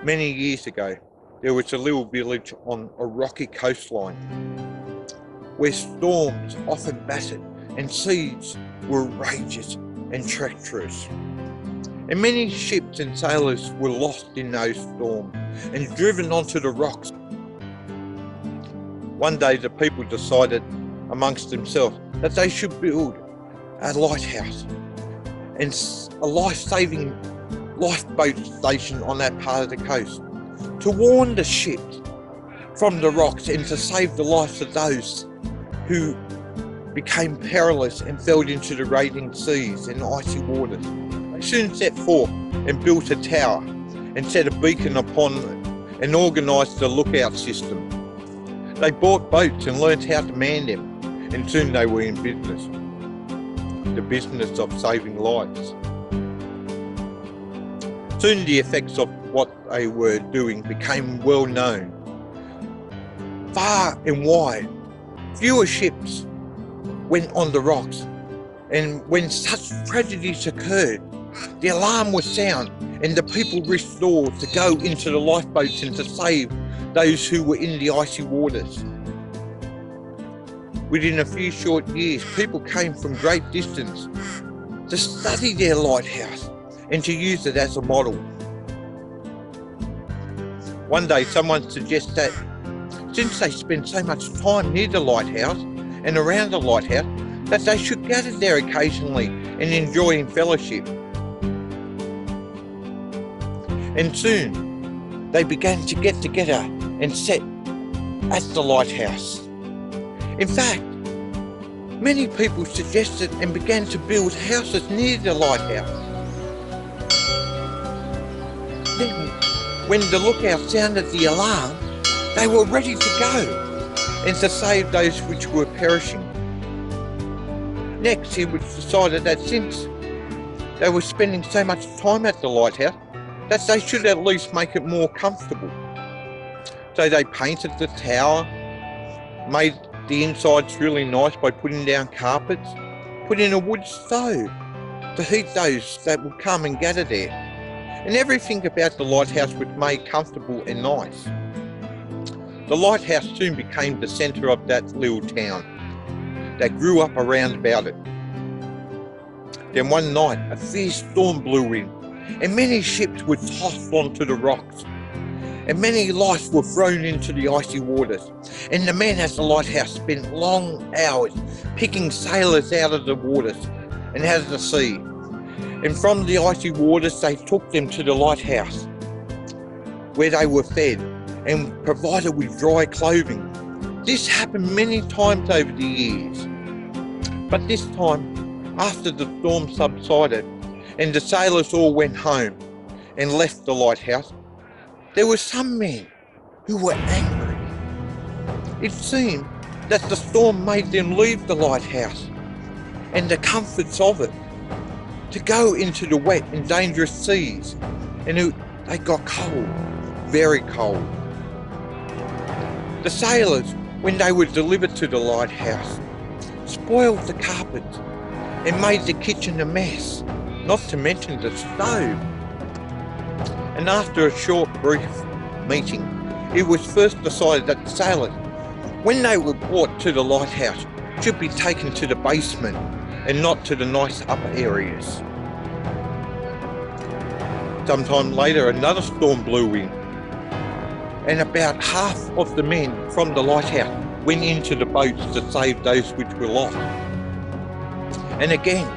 Many years ago, there was a little village on a rocky coastline where storms often battered and seas were rageous and treacherous. And many ships and sailors were lost in those storms and driven onto the rocks. One day the people decided amongst themselves that they should build a lighthouse and a life-saving lifeboat station on that part of the coast to warn the ships from the rocks and to save the lives of those who became perilous and fell into the raging seas and icy waters. They soon set forth and built a tower and set a beacon upon it and organised a lookout system. They bought boats and learnt how to man them, and soon they were in business, the business of saving lives. Soon the effects of what they were doing became well known. Far and wide, fewer ships went on the rocks, and when such tragedies occurred, the alarm was sounded and the people restored to go into the lifeboats and to save those who were in the icy waters. Within a few short years, people came from great distance to study their lighthouse and to use it as a model. One day someone suggests that since they spend so much time near the lighthouse and around the lighthouse, that they should gather there occasionally and enjoy in fellowship. And soon they began to get together and sit at the lighthouse. In fact, many people suggested and began to build houses near the lighthouse. Then, when the lookout sounded the alarm, they were ready to go and to save those which were perishing. Next, it was decided that since they were spending so much time at the lighthouse, that they should at least make it more comfortable. So they painted the tower, made the insides really nice by putting down carpets, put in a wood stove to heat those that would come and gather there. And everything about the lighthouse was made comfortable and nice. The lighthouse soon became the centre of that little town that grew up around about it. Then one night a fierce storm blew in, and many ships were tossed onto the rocks, and many lives were thrown into the icy waters. And the men at the lighthouse spent long hours picking sailors out of the waters and out of the sea. And from the icy waters they took them to the lighthouse, where they were fed and provided with dry clothing. This happened many times over the years. But this time, after the storm subsided and the sailors all went home and left the lighthouse, there were some men who were angry. It seemed that the storm made them leave the lighthouse and the comforts of it to go into the wet and dangerous seas, and they got cold, very cold. The sailors, when they were delivered to the lighthouse, spoiled the carpets and made the kitchen a mess, not to mention the stove. And after a short, brief meeting, it was first decided that the sailors, when they were brought to the lighthouse, should be taken to the basement and not to the nice upper areas. Sometime later, another storm blew in, and about half of the men from the lighthouse went into the boats to save those which were lost. And again,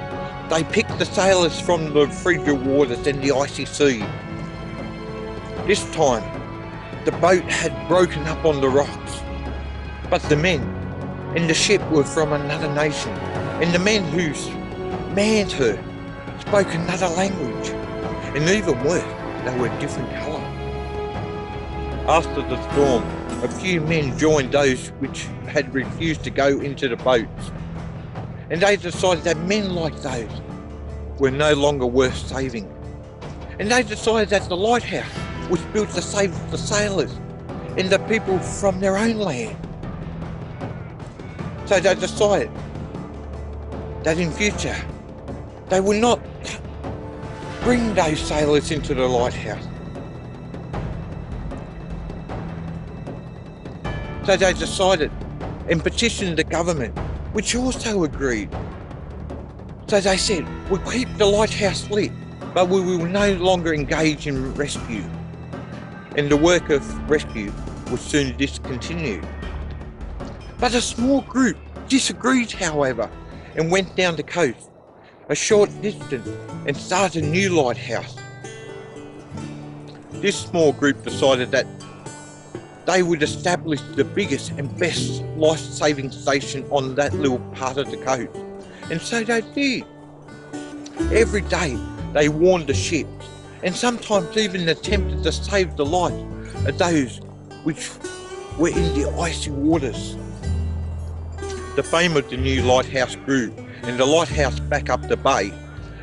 they picked the sailors from the frigid waters and the icy sea. This time, the boat had broken up on the rocks, but the men in the ship were from another nation, and the men who manned her spoke another language, and even worse, they were a different colour. After the storm, a few men joined those which had refused to go into the boats, and they decided that men like those were no longer worth saving. And they decided that the lighthouse was built to save the sailors and the people from their own land. So they decided that in future they will not bring those sailors into the lighthouse, So they decided and petitioned the government, which also agreed. So they said, we'll keep the lighthouse lit, but we will no longer engage in rescue. And the work of rescue was soon discontinued. But a small group disagreed, however, and went down the coast a short distance and started a new lighthouse. This small group decided that they would establish the biggest and best life-saving station on that little part of the coast. And so they did. Every day they warned the ships, and sometimes even attempted to save the life of those which were in the icy waters. The fame of the new lighthouse grew, and the lighthouse back up the bay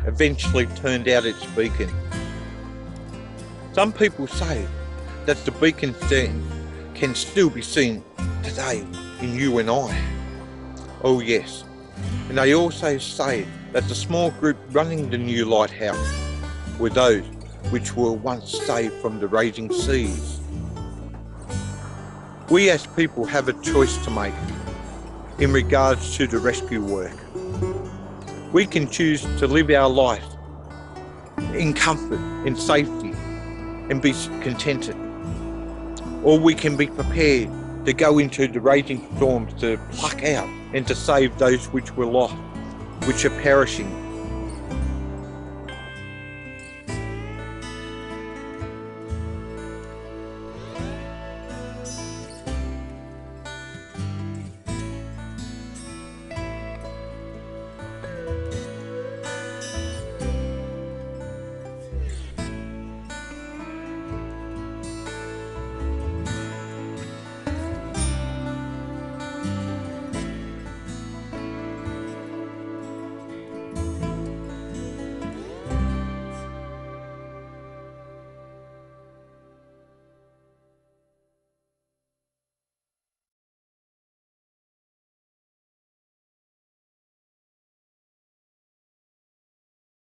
eventually turned out its beacon. Some people say that the beacon can still be seen today in you and I. Oh yes, and they also say that the small group running the new lighthouse were those which were once saved from the raging seas. We as people have a choice to make in regards to the rescue work. We can choose to live our life in comfort, in safety, and be contented. Or we can be prepared to go into the raging storms to pluck out and to save those which were lost, which are perishing